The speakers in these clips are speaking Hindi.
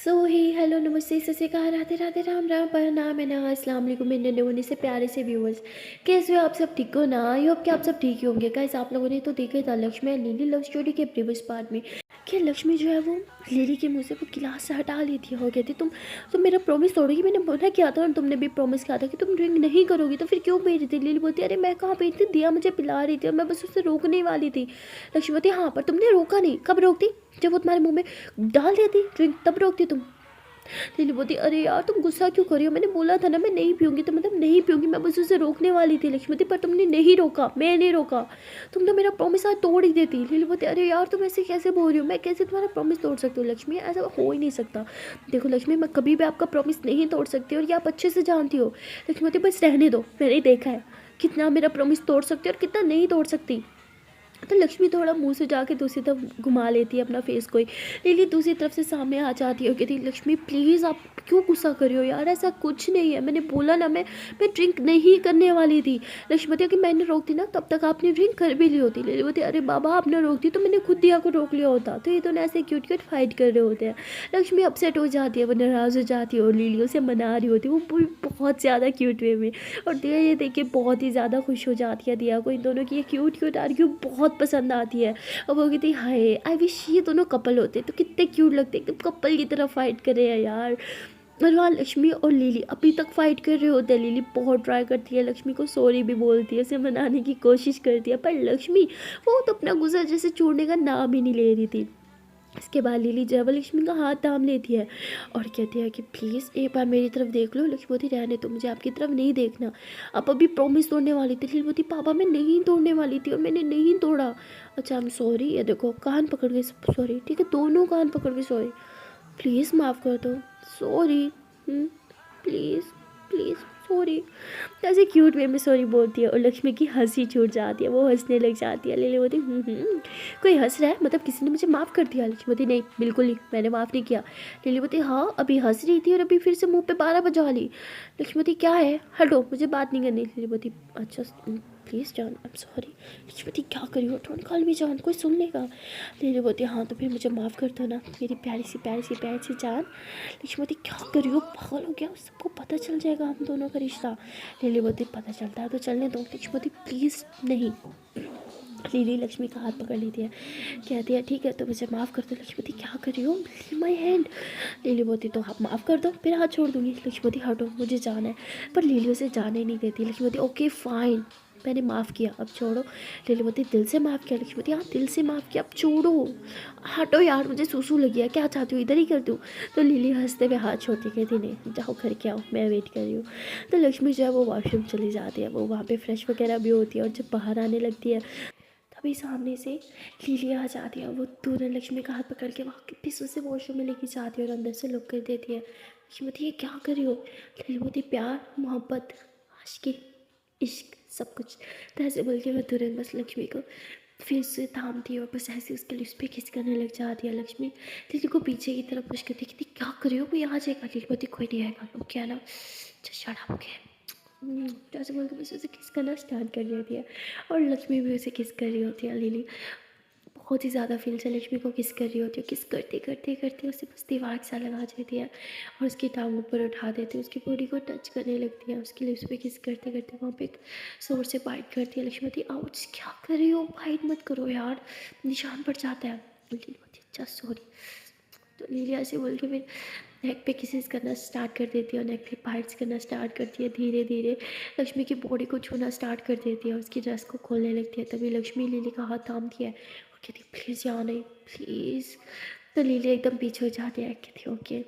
सो ही हेलो नमस्ते सत श्री अकाल राधे राधे राम राम प्रणाम है ना अस्सलाम वालेकुम मेरे नन्हे होने से प्यारे से व्यूअर्स। कैसे हो आप सब? ठीक हो ना? आई होप कि आप सब ठीक ही होंगे। गाइस आप लोगों ने तो देखा ही था लक्ष्मी और लीली लव स्टोरी के प्रीवियस पार्ट में कि लक्ष्मी जो है वो लीली के मुंह से वो गिलास से हटा ली थी और कहती तुम मेरा प्रॉमिस तोड़ोगी। मैंने बोला किया था और तुमने भी प्रॉमिस किया था कि तुम ड्रिंक नहीं करोगी, तो फिर क्यों पी रही थी? लीली बोलती अरे मैं कहाँ पी रही थी, दिया मुझे पिला रही थी और मैं बस उसे रोकने वाली थी। लक्ष्मी बोलती हाँ पर तुमने रोका नहीं। कब रोकती? जब वो तुम्हारे मुंह में डाल देती ड्रिंक, तब रोकती तुम। लिली बोलती अरे यार तुम गुस्सा क्यों कर रही हो? मैंने बोला था ना मैं नहीं पीऊंगी, तो मतलब नहीं पीऊंगी, मैं बस उसे रोकने वाली थी। लक्ष्मीवती पर तुमने नहीं रोका, मैं नहीं रोका, तुम तो मेरा प्रॉमिस आज तोड़ ही देती। लिली बोलती अरे यार तुम ऐसे कैसे बोल रही हो, मैं कैसे तुम्हारा प्रॉमिस तोड़ सकती हूँ? लक्ष्मी ऐसा हो ही नहीं सकता। देखो लक्ष्मी मैं कभी भी आपका प्रॉमिस नहीं तोड़ सकती और ये आप अच्छे से जानती हो। लक्ष्मीवती बस रहने दो, मैंने देखा है कितना मेरा प्रॉमिस तोड़ सकती है और कितना नहीं तोड़ सकती। तो लक्ष्मी थोड़ा मुंह से जाके दूसरी तरफ घुमा लेती है अपना फेस कोई। लिली दूसरी तरफ से सामने आ जाती है, कहती लक्ष्मी प्लीज़ आप क्यों गुस्सा कर रही हो यार, ऐसा कुछ नहीं है, मैंने बोला ना मैं ड्रिंक नहीं करने वाली थी। लक्ष्मी बोलती कि मैंने रोकती ना तब तक आपने ड्रिंक कर भी ली होती। लिली बोलती अरे बाबा आपने रोकती तो मैंने खुद दिया को रोक लिया होता। तो ये दोनों ऐसे क्यूट क्यूट फाइट कर रहे होते हैं। लक्ष्मी अपसेट हो जाती है, वो नाराज़ हो जाती है और लिली उसे मना रही होती है वो बहुत ज़्यादा क्यूट वे में। और दिया ये देख के बहुत ही ज़्यादा खुश हो जाती है। दिया को इन दोनों की ये क्यूट क्यूट आर्ग्यू बहुत पसंद आती है और वो कहती हाय आई विश ये दोनों कपल होते तो कितने क्यूट लगते, एकदम कपल की तरह फाइट कर रहे हैं यार। और वहाँ लक्ष्मी और लिली अभी तक फाइट कर रहे होते हैं। लिली बहुत ट्राई करती है, लक्ष्मी को सॉरी भी बोलती है, उसे मनाने की कोशिश करती है, पर लक्ष्मी वो तो अपना गुस्सा जैसे छोड़ने का नाम ही नहीं ले रही थी। इसके बाद लिली जो है वो लक्ष्मी का हाथ थाम लेती है और कहती है कि प्लीज़ एक बार मेरी तरफ देख लो। लक्ष्मी बोलती रहने तो मुझे आपकी तरफ नहीं देखना, आप अभी प्रॉमिस तोड़ने वाली थी। लिली बोलती पापा मैं नहीं तोड़ने वाली थी और मैंने नहीं तोड़ा। अच्छा आई एम सॉरी, ये देखो कान पकड़ के सॉरी, ठीक है दोनों कान पकड़ के सॉरी, प्लीज़ माफ़ कर दो, सॉरी प्लीज़ प्लीज़ सॉरी। ऐसे क्यूट वे में सॉरी बोलती है और लक्ष्मी की हंसी छूट जाती है, वो हंसने लग जाती है। लिली बोलती कोई हंस रहा है, मतलब किसी ने मुझे माफ़ कर दिया? लक्ष्मी बोलती नहीं बिल्कुल नहीं, मैंने माफ़ नहीं किया। लिली बोलती हाँ अभी हंस रही थी और अभी फिर से मुंह पे 12 बजा ली। लक्ष्मी बोलती क्या है, हटो मुझे बात नहीं करनी। लिली बोलती अच्छा प्लीज़ जान आई एम सॉरी। लक्ष्मी बोलती क्या करी हो, डोंट कॉल मी जान, कोई सुन लेगा। लिली बोलती हाँ तो फिर मुझे माफ़ कर दो ना मेरी प्यारी सी प्यारी सी प्यारी सी जान। लक्ष्मी बोलती क्या करी हो, पागल हो गया, सबको पता चल जाएगा हम दोनों का रिश्ता। लिली बोलती पता चलता है तो चलने दो। लक्ष्मी बोलती प्लीज़ नहीं। लिली लक्ष्मी का हाथ पकड़ लेती है, कहती है ठीक है तो मुझे माफ़ कर दो। लक्ष्मी बोलती क्या कर रही हो, लीव माई हैंड। लिली बोलती तो आप माफ़ कर दो फिर हाथ छोड़ दूंगी। लक्ष्मी बोलती हटो मुझे जाना है, पर लिली उसे जाने नहीं देती। लक्ष्मी बोलती ओके फाइन मैंने माफ़ किया अब छोड़ो। लिली बोलती दिल से माफ़ किया। लक्ष्मी बोलती हाँ दिल से माफ़ किया अब छोड़ो, हटो यार मुझे सूसू लगी है, क्या चाहती हूँ इधर ही कर दूँ। तो लिली हंसते हुए हाथ छोड़ती कहती नहीं जाओ करके आओ मैं वेट कर रही हूँ। तो लक्ष्मी जो है वो वॉशरूम चली जाती है, वो वहाँ पे फ्रेश वगैरह भी होती है और जब बाहर आने लगती है तभी सामने से लिली आ जाती है। वो तुरंत लक्ष्मी का हाथ पकड़ के वहाँ कितनी से वॉशरूम में लेके जाती है और अंदर से लॉक कर देती है। लक्ष्मी बोलती ये क्या कर रही हो? लिली बोलती प्यार मोहब्बत आशिकी इश्क सब कुछ। तो ऐसे बोल के मैं तुरंत बस लक्ष्मी को फिर से थामती है और बस ऐसे उसके लिप्स पे किस करने लग जाती है। लक्ष्मी लिली को पीछे की तरफ पुश करती कहती क्या कर रही हो, कोई आ जाएगा। लिली बोलती कोई नहीं आएगा, ओके है ना, शट अप ओके। जैसे बोल के बस उसे किस करना स्टार्ट कर देती है और लक्ष्मी भी उसे किस कर रही होती है। लिली बहुत ही ज़्यादा फील से लक्ष्मी को किस कर रही होती है, किस करते करते करते उसे बस दीवार सा लगा देती है और उसकी टांग ऊपर उठा देती है, उसकी बॉडी को टच करने लगती है, उसकी लिप्स पे किस करते करते वहाँ पे एक जोर से बाइट करती है। लक्ष्मी बोलती आउच क्या कर रही हो, बाइट मत करो यार निशान पड़ जाता है। लिली बोलती अच्छा सॉरी। तो लिली ऐसे बोल के फिर नेक पे किसेस करना स्टार्ट कर देती है और नेक पे बाइट्स करना स्टार्ट करती है। धीरे धीरे लक्ष्मी की बॉडी को छूना स्टार्ट कर देती है, उसकी ड्रेस को खोलने लगती है। तभी लक्ष्मी लिली का हाथ थामती है और कहती प्लीज़ यहाँ नहीं प्लीज़। तो लिली एकदम पीछे हो जाती है, कहती ओके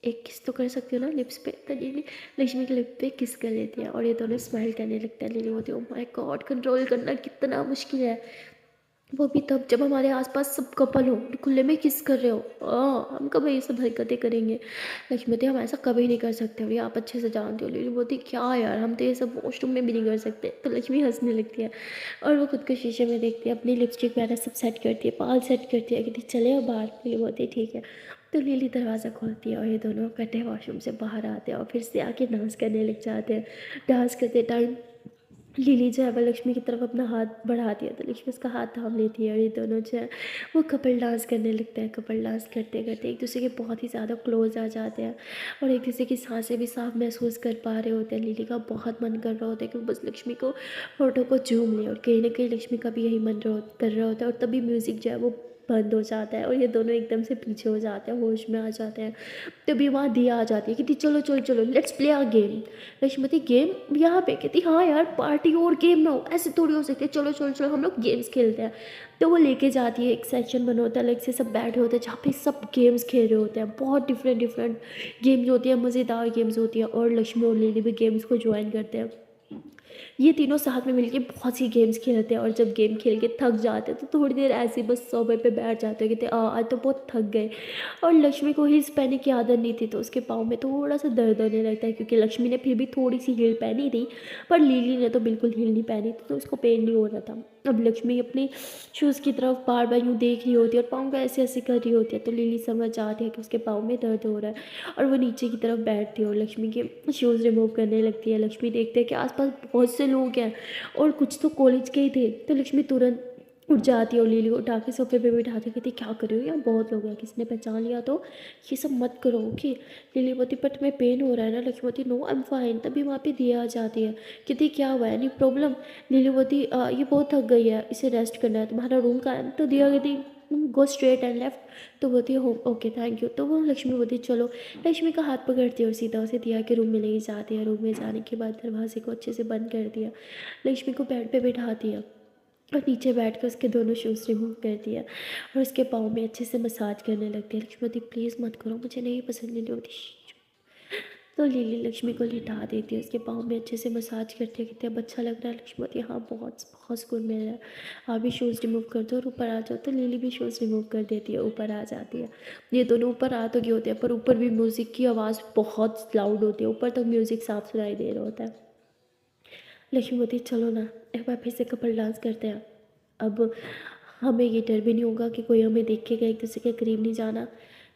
एक किस तो कर सकती हो ना लिप्स पे। तो लिली लक्ष्मी के लिप पे किस कर लेती है और ये दोनों स्माइल करने लगते हैं। लिली बोलती है ओह माय गॉड कंट्रोल करना कितना मुश्किल है, वो भी तब जब हमारे आसपास सब कपल हो, खुले में किस कर रहे हो, हम कभी ये सब हरकतें करेंगे। लक्ष्मी बोलती हम ऐसा कभी नहीं कर सकते और ये आप अच्छे से जानते हो। लिली बोलती क्या यार हम तो ये सब वॉशरूम में भी नहीं कर सकते। तो लक्ष्मी हंसने लगती है और वो खुद को शीशे में देखती है, अपनी लिपस्टिक वगैरह सब सेट करती है, बाल सेट करती है, कहती चले अब बाहर। लिली बोलती ठीक है। तो लिली दरवाज़ा खोलती है और ये दोनों इकट्ठे वॉशरूम से बाहर आते हैं और फिर से आके डांस करने लग जाते हैं। डांस करते टाइम लिली जो है वो लक्ष्मी की तरफ अपना हाथ बढ़ाती है तो लक्ष्मी उसका हाथ थाम लेती है और ये दोनों जो है वो कपल डांस करने लगते हैं। कपल डांस करते करते एक दूसरे के बहुत ही ज़्यादा क्लोज आ जाते हैं और एक दूसरे की सांसें भी साफ महसूस कर पा रहे होते हैं। लिली का बहुत मन कर रहा होता है कि वो बस लक्ष्मी को फोटो को झूम ले और कहीं ना कहीं लक्ष्मी का भी यही कर रहा होता है और तभी म्यूज़िक जो है वो बंद हो जाता है और ये दोनों एकदम से पीछे हो जाते हैं, होश में आ जाते हैं। तभी वहाँ दिया आ जाती है, कहती चलो चलो चलो लेट्स प्ले अ गेम। लक्ष्मती गेम यहाँ पे? कहती हाँ यार पार्टी और गेम ना हो, ऐसे थोड़ी हो सकती है, चलो चलो चलो हम लोग गेम्स खेलते हैं। तो वो लेके जाती है, एक सेक्शन बना होता है अलग से, सब बैठे होते हैं जहाँ पे सब गेम्स खेल रहे होते हैं। बहुत डिफरेंट डिफरेंट गेम्स होती है, मज़ेदार गेम्स होती है और लक्ष्मी और लिली भी गेम्स को ज्वाइन करते हैं। ये तीनों साथ में मिलके बहुत सी गेम्स खेलते हैं और जब गेम खेल के थक जाते हैं तो थोड़ी देर ऐसे ही बस सोफे पे बैठ जाते हैं, कहते आज तो बहुत थक गए। और लक्ष्मी को हील्स पहनने की आदत नहीं थी तो उसके पाँव में थोड़ा सा दर्द होने लगता है, क्योंकि लक्ष्मी ने फिर भी थोड़ी सी हील पहनी थी पर लिली ने तो बिल्कुल हील नहीं पहनी थी तो उसको पेन नहीं हो रहा था। अब लक्ष्मी अपनी शूज़ की तरफ बार बार यूँ देख रही होती है और पाँव को ऐसे ऐसे कर रही होती है तो लिली समझ जाती है कि उसके पाँव में दर्द हो रहा है और वो नीचे की तरफ बैठती है और लक्ष्मी के शूज़ रिमूव करने लगती है। लक्ष्मी देखते हैं कि आसपास बहुत से लोग हैं और कुछ तो कॉलेज के ही थे तो लक्ष्मी तुरंत उठ जाती है और लिली को उठा के सोफे पे बिठा के कहती क्या कर रही हो, यहाँ बहुत लोग हैं, किसी ने पहचान लिया तो ये सब मत करो ओके। लिली बोलती बट तुम्हें पेन हो रहा है ना? लक्ष्मी बोलती नो आई एम फाइन। तभी वहाँ पे दिया आ जाती है, कहती क्या हुआ है, एनी प्रॉब्लम? लिली बोलती ये बहुत थक गई है, इसे रेस्ट करना है, तुम्हारा रूम का है?" तो दिया कहती गो स्ट्रेट एंड लेफ्ट। तो बोलती है हो ओके थैंक यू। तो वो लक्ष्मी बोलती चलो। लक्ष्मी का हाथ पकड़ती है और सीधा उसे दिया के रूम में ले जाती है। रूम में जाने के बाद दरवाजे को अच्छे से बंद कर दिया, लक्ष्मी को बेड पे बिठाती है और नीचे बैठ कर उसके दोनों शूज़ रिमूव कर दिया और उसके पाँव में अच्छे से मसाज करने लगती है। लक्ष्मी बोलती प्लीज़ मत करो, मुझे नहीं पसंद। लिली होती तो लिली लक्ष्मी को लिटा देती है, उसके पाँव में अच्छे से मसाज करती है, कहती है अब अच्छा लग रहा है? लक्ष्मी बोलती है हाँ बहुत बहुत सुकून मिल रहा है, आप भी शूज़ रिमूव कर दो और ऊपर आ जाओ। तो लिली भी शूज़ रिमूव कर देती है, ऊपर आ जाती है। ये दोनों ऊपर आ तो गए होते हैं पर ऊपर भी म्यूज़िक की आवाज़ बहुत लाउड होती है, ऊपर तक म्यूज़िक साफ सुनाई दे रहा होता है। लक्ष्मी बोलती चलो ना एक बार फिर से कपल डांस करते हैं। अब हमें ये डर भी नहीं होगा कि कोई हमें देखेगा, एक दूसरे के करीब नहीं जाना,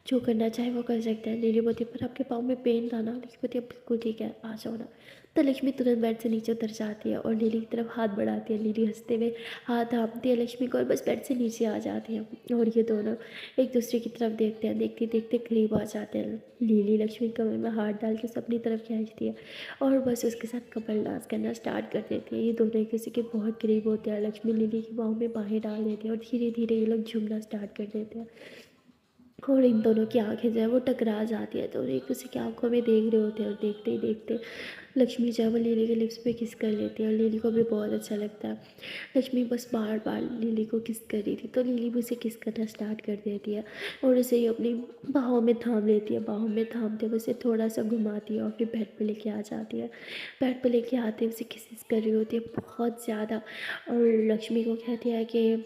जो करना चाहे वो कर सकते हैं। लिली बोलती पर आपके पाँव में पेन था ना? लक्ष्मी बोलती अब बिल्कुल ठीक है, आ जाओ ना। तो लक्ष्मी तुरंत बेड से नीचे उतर जाती है और लिली की तरफ हाथ बढ़ाती है। लिली हंसते हुए हाथ थामती है लक्ष्मी को और बस बेड से नीचे आ जाती है और ये दोनों एक दूसरे की तरफ देखते हैं, देखते देखते करीब आ जाते हैं। लिली लक्ष्मी कमर में हाथ डाल के उसे अपनी तरफ खींचती है और बस उसके साथ कपल डांस करना स्टार्ट कर देती है। ये दोनों एक दूसरे के बहुत करीब होते हैं। लक्ष्मी लिली की बाहों में बाहें डाल देती है और धीरे धीरे ये लोग झूमना स्टार्ट कर देते हैं और इन दोनों की आंखें जो है वो टकरा जाती है तो एक दूसरे की आंखों में देख रहे होते हैं और देखते ही देखते लक्ष्मी जो है वो लिली के लिप्स पे किस कर लेती है और लिली को भी बहुत अच्छा लगता है। लक्ष्मी बस बार बार लिली को किस कर रही थी तो लिली भी उसे किस करना स्टार्ट कर देती है और उसे ही अपनी बाहों में थाम लेती है। बाहों में थामते हुए उसे थोड़ा सा घुमाती है और फिर बेड पे लेके आ जाती है। बेड पे लेके आते उसे किस कर रही होती है बहुत ज़्यादा और लक्ष्मी को कहती है कि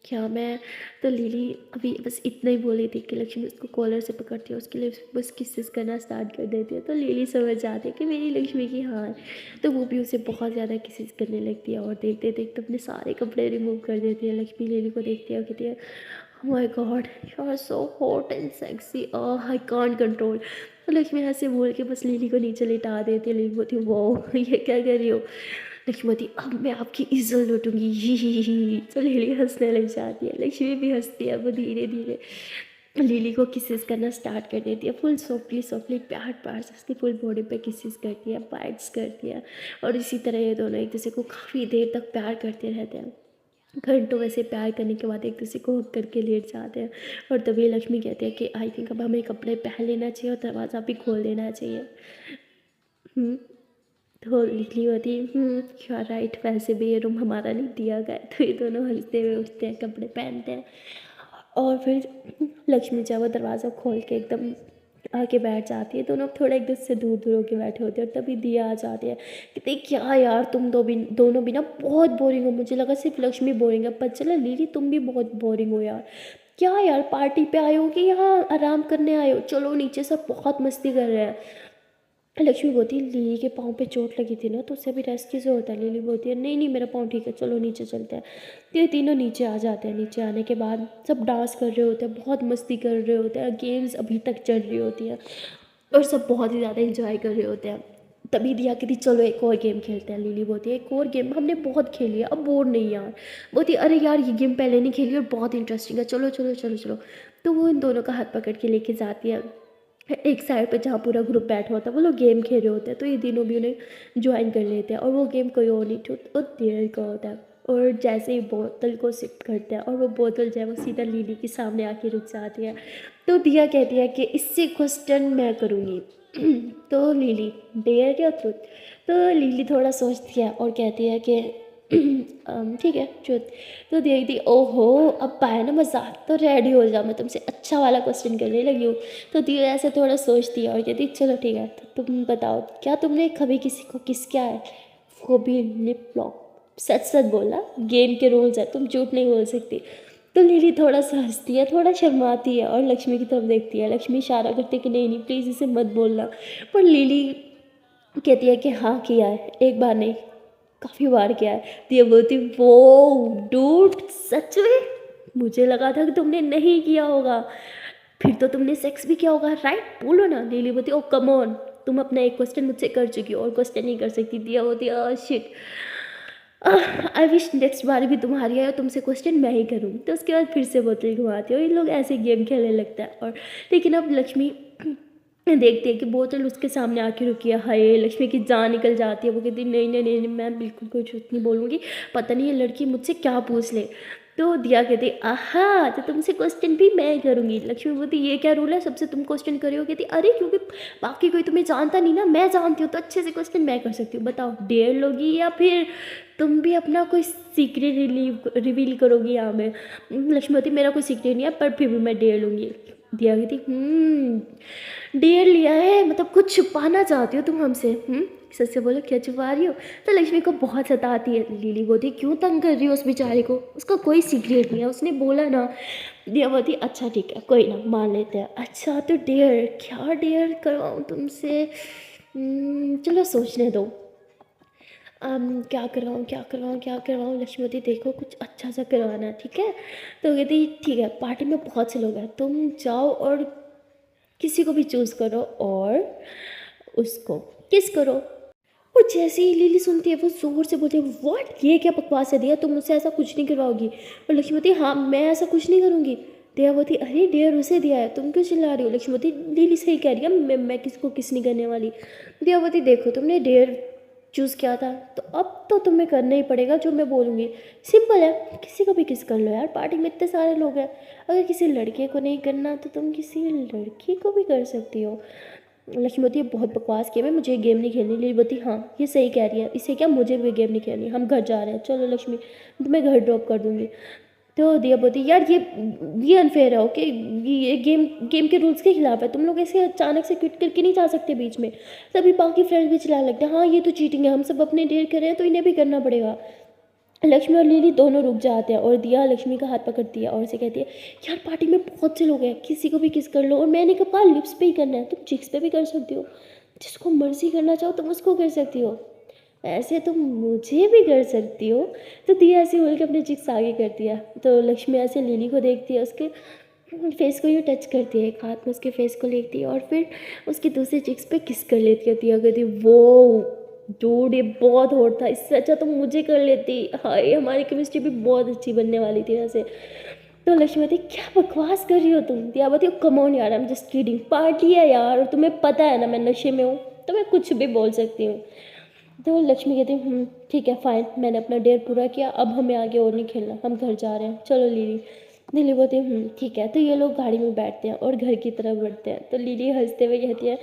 क्या मैं? तो लिली अभी बस इतना ही बोली थी कि लक्ष्मी उसको कॉलर से पकड़ती है, उसके लिए बस किसेस करना स्टार्ट कर देती है। तो लिली समझ जाती है कि मेरी लक्ष्मी की हार, तो वो भी उसे बहुत ज़्यादा किसेस करने लगती है और देखते देखते अपने सारे कपड़े रिमूव कर देती है। लक्ष्मी लिली को देखती है और कहती है my god you are so hot and sexy, I can't control. तो लक्ष्मी ऐसे बोल के बस लिली को नीचे लिटा देती है। लिली बोलती वो ये क्या कर रही हो? लक्ष्मी बोलती अब मैं आपकी इज्जत लूटूंगी ही। तो लिली हंसने लग जाती है, लक्ष्मी भी हंसती है। वो धीरे धीरे लिली को किसेस करना स्टार्ट कर देती है, फुल सॉफ्टली सॉफ्टली प्यार प्यार से उसकी फुल बॉडी पे किसेस करती है, बाइट्स करती है और इसी तरह ये दोनों एक दूसरे को काफ़ी देर तक प्यार करते रहते हैं। घंटों वैसे प्यार करने के बाद एक दूसरे को हक करके लेट जाते हैं और तभी लक्ष्मी कहते हैं कि आई थिंक अब हमें कपड़े पहन लेना चाहिए और दरवाज़ा भी खोल देना चाहिए। हम्म, तो लिखली होती यू आर राइट, वैसे भी ये रूम हमारा नहीं दिया गया है। तो ये दोनों हंसते हुए उठते हैं, कपड़े पहनते हैं और फिर लक्ष्मी जब वो दरवाज़ा खोल के एकदम आके बैठ जाती है। दोनों अब थोड़ा एक दूसरे से दूर दूर होके बैठे होते हैं और तभी दिया आ जाती है, कहते क्या यार तुम दोनों भी ना बहुत बोरिंग हो। मुझे लगा सिर्फ लक्ष्मी बोरिंग है, पर चला लिली तुम भी बहुत बोरिंग हो यार। क्या यार पार्टी पे आए हो कि यहाँ आराम करने आए हो? चलो नीचे सब बहुत मस्ती कर रहे हैं। लक्ष्मी बोलती है लिली के पाँव पे चोट लगी थी ना तो उसे अभी रेस्ट की ज़रूरत है। लिली बोलती है नहीं नहीं मेरा पाँव ठीक है, चलो नीचे चलते हैं। तो ये तीनों नीचे आ जाते हैं। नीचे आने के बाद सब डांस कर रहे होते हैं, बहुत मस्ती कर रहे होते हैं, गेम्स अभी तक चल रही होती है और सब बहुत ही ज़्यादा इंजॉय कर रहे होते हैं। तभी दिया कहती चलो एक और गेम खेलते हैं। लिली बोलती है एक और गेम, हमने बहुत खेली है अब बोर नहीं यार। बोलती अरे यार ये गेम पहले नहीं खेली और बहुत इंटरेस्टिंग है, चलो चलो चलो चलो। तो वो इन दोनों का हाथ पकड़ के लेके जाती है एक साइड पे जहाँ पूरा ग्रुप बैठा होता है, वो लोग गेम खेल रहे होते हैं। तो ये तीनों भी उन्हें ज्वाइन कर लेते हैं और वो गेम कोई और नहीं वो देर का होता है। और जैसे ही बोतल को सिप करते हैं और वो बोतल जो है वो सीधा लिली के सामने आके रुक जाती है। तो दिया कहती है कि इससे क्वेश्चन मैं करूँगी। तो लिली डेयर या ट्रुथ? तो लिली थोड़ा सोचती है और कहती है कि ठीक है ट्रुथ। तो दिया कहती ओहो अब पाया ना मजाक, तो रेडी हो जाओ मैं तुमसे अच्छा वाला क्वेश्चन करने लगी हूँ। तो दिया ऐसे थोड़ा सोचती है और कहती चलो ठीक है, तो तुम बताओ क्या तुमने कभी किसी को किस किया है? वो भी लिप लॉक, सच सच बोलना, गेम के रूल्स है, तुम झूठ नहीं बोल सकती। तो लिली थोड़ा सा हंसती है, थोड़ा शर्माती है और लक्ष्मी की तरफ देखती है। लक्ष्मी इशारा करती है कि नहीं नहीं प्लीज़ इसे मत बोलना। पर लिली कहती है कि हाँ किया है, एक बार नहीं काफ़ी बार किया है। तो ये बोलती वो डूड सच में, मुझे लगा था कि तुमने नहीं किया होगा, फिर तो तुमने सेक्स भी किया होगा राइट, बोलो ना। लिली बोलती ओ कम ऑन, तुम अपना एक क्वेश्चन मुझसे कर चुकी हो और क्वेश्चन नहीं कर सकती। दिया होती शिट, आई विश नेक्स्ट बार भी तुम्हारी आए और तुमसे क्वेश्चन मैं ही करूँ। तो उसके बाद फिर से बोतल घुमाती है और इन लोग ऐसे गेम खेलने लगता है। और लेकिन अब लक्ष्मी देखती है कि बोतल उसके सामने आके रुकी है। हाय लक्ष्मी की जान निकल जाती है। वो कहती नहीं नहीं नहीं नहीं, मैं बिल्कुल कोई झूठ नहीं बोलूँगी, पता नहीं ये लड़की मुझसे क्या पूछ ले। तो दिया कहती आहा तो तुमसे क्वेश्चन भी मैं करूँगी। लक्ष्मी बोलती ये क्या रूल है, सबसे तुम क्वेश्चन करे हो? कहती अरे क्योंकि बाकी कोई तुम्हें जानता नहीं ना, मैं जानती हूँ तो अच्छे से क्वेश्चन मैं कर सकती हूँ। बताओ डेढ़ लोगी या फिर तुम भी अपना कोई सीक्रेट रिवील करोगी यहाँ में? लक्ष्मी बोलती मेरा कोई सीक्रेट नहीं है पर फिर भी मैं डेढ़ लूँगी। दिया कहती डेढ़ लिया है मतलब कुछ छुपाना चाहती हो तुम हमसे? सच से बोलो क्या छुपा रही हो? तो लक्ष्मी को बहुत सताती है। लिली बोलती क्यों तंग कर रही हो उस बेचारे को, उसका कोई सीक्रेट नहीं है, उसने बोला ना। दिया बोलती अच्छा ठीक है कोई ना मान लेते हैं। अच्छा तो डेयर क्या डेयर करवाऊँ तुमसे? चलो सोचने दो। क्या करवाऊँ क्या करवाऊँ क्या करवाऊँ? लक्ष्मीवती देखो कुछ अच्छा सा करवाना है ठीक है? तो कहती ठीक है पार्टी में बहुत से लोग हैं, तुम जाओ और किसी को भी चूज़ करो और उसको किस करो। और जैसे ही लिली सुनती है वो जोर से बोलती है व्हाट, ये क्या बकवास है दिया, तुम मुझसे ऐसा कुछ नहीं करवाओगी? और लक्ष्मीवती हाँ मैं ऐसा कुछ नहीं करूँगी। दिया बोलती अरे डेयर उसे दिया है, तुम क्यों चिल्ला रही हो? लक्ष्मीवती लिली सही कह रही है, मैं किसको किस नहीं करने वाली। दिया बोलती देखो तुमने डेयर चूज़ किया था तो अब तो तुम्हें करना ही पड़ेगा जो मैं बोलूँगी। सिंपल है, किसी को भी किस कर लो यार, पार्टी में इतने सारे लोग हैं। अगर किसी लड़के को नहीं करना तो तुम किसी लड़की को भी कर सकती हो। लक्ष्मी बोलती है बहुत बकवास गेम है, मुझे ये गेम नहीं खेलनी। लिली बोलती हाँ ये सही कह रही है, इसे क्या मुझे भी गेम नहीं खेलनी, हम घर जा रहे हैं, चलो लक्ष्मी तुम्हें घर ड्रॉप कर दूँगी। तो दिया बोलती यार ये अनफेयर है ओके, ये गेम के रूल्स के खिलाफ है, तुम लोग ऐसे अचानक से क्विट करके नहीं जा सकते बीच में। तभी बाकी फ्रेंड्स भी चिल्लाने लगते हैं हाँ ये तो चीटिंग है, हम सब अपने डेयर कर रहे हैं तो इन्हें भी करना पड़ेगा। लक्ष्मी और लिली दोनों रुक जाते हैं और दिया लक्ष्मी का हाथ पकड़ती है और उसे कहती है यार पार्टी में बहुत से लोग हैं, किसी को भी किस कर लो। और मैंने कहा लिप्स पे ही करना है, तुम चिक्स पे भी कर सकती हो, जिसको मर्जी करना चाहो तुम उसको कर सकती हो, ऐसे तुम मुझे भी कर सकती हो। तो दिया ऐसे बोल के अपने चिक्स आगे करती है। तो लक्ष्मी ऐसे लिली को देखती है, उसके फेस को ये टच करती है, एक हाथ में उसके फेस को लेती है और फिर उसकी दूसरी चिक्स पे किस कर लेती है। दिया कहती वो डूड ये बहुत हॉट था, इससे अच्छा तो मुझे कर लेती, हाय हमारी केमिस्ट्री भी बहुत अच्छी बनने वाली थी वैसे। तो लक्ष्मी कहती क्या बकवास कर रही हो तुम? दिया बोलती कम ऑन यार I am just kidding, party है यार और तुम्हें पता है ना मैं नशे में हूँ तो मैं कुछ भी बोल सकती हूँ। तो लक्ष्मी कहती ठीक है फाइन, मैंने अपना डेयर पूरा किया, अब हमें आगे और नहीं खेलना, हम घर जा रहे हैं, चलो लिली। लिली बोलती ठीक है। तो ये लोग गाड़ी में बैठते हैं और घर की तरफ बढ़ते हैं। तो लिली हंसते हुए कहती है